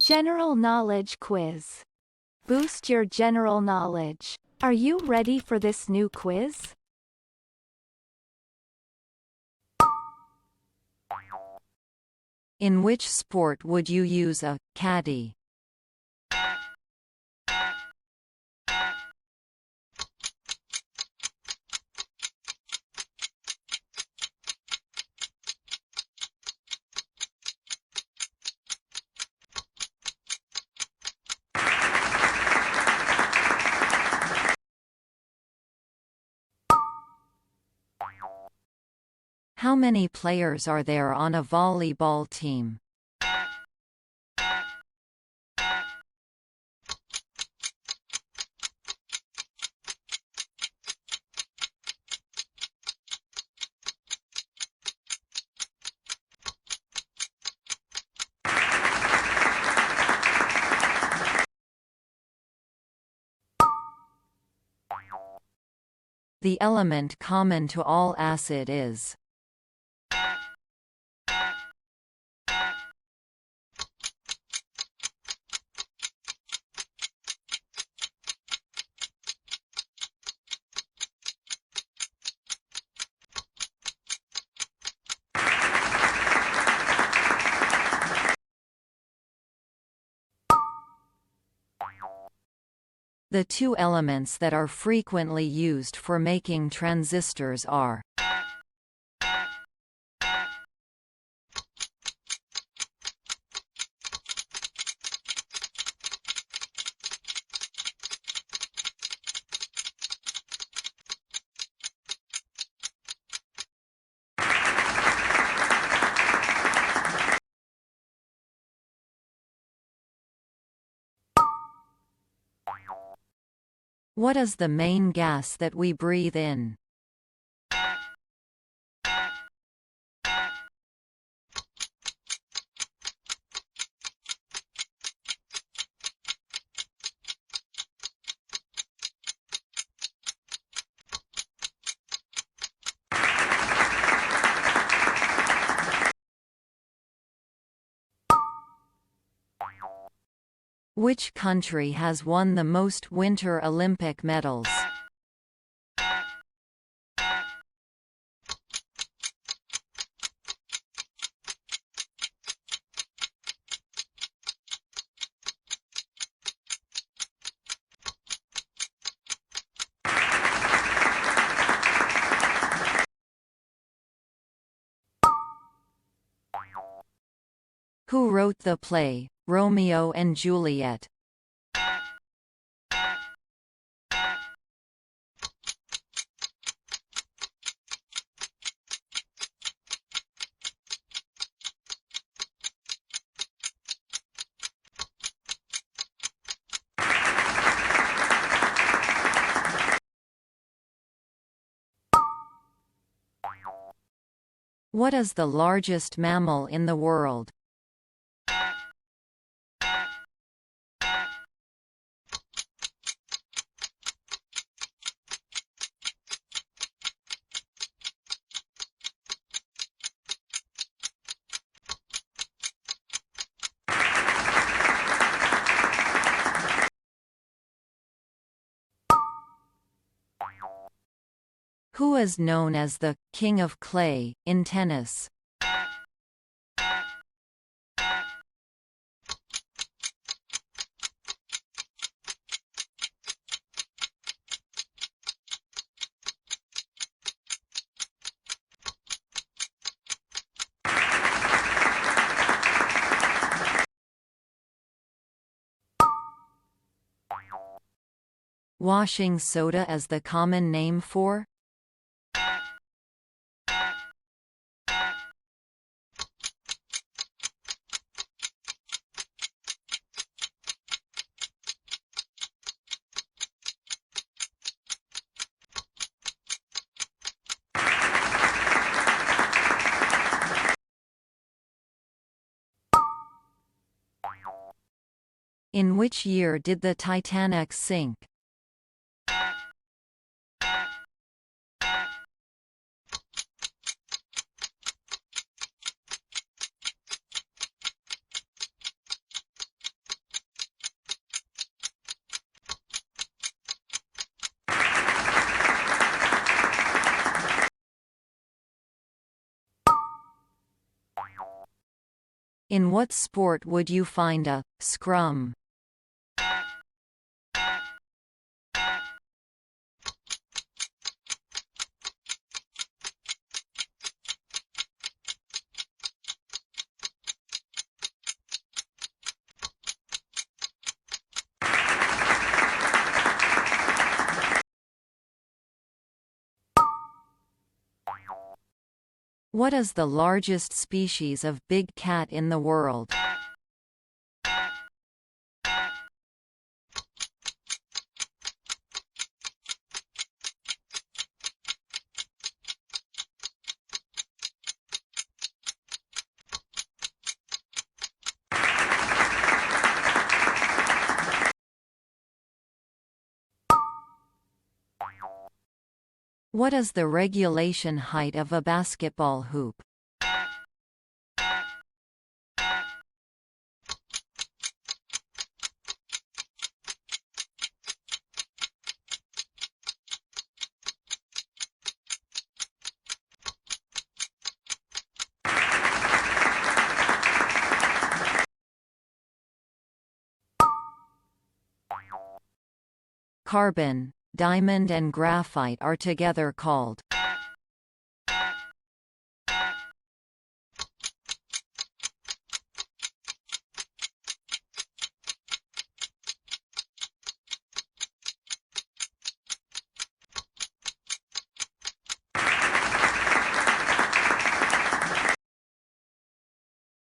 General knowledge quiz. Boost your general knowledge. Are you ready for this new quiz? In which sport would you use a caddy? How many players are there on a volleyball team? The element common to all acid is. The two elements that are frequently used for making transistors are. What is the main gas that we breathe in? Which country has won the most Winter Olympic medals? Who wrote the play, Romeo and Juliet? What is the largest mammal in the world? Who is known as the King of Clay in tennis? Washing soda as the common name for? In which year did the Titanic sink? In what sport would you find a scrum? What is the largest species of big cat in the world? What is the regulation height of a basketball hoop? Carbon, diamond and graphite are together called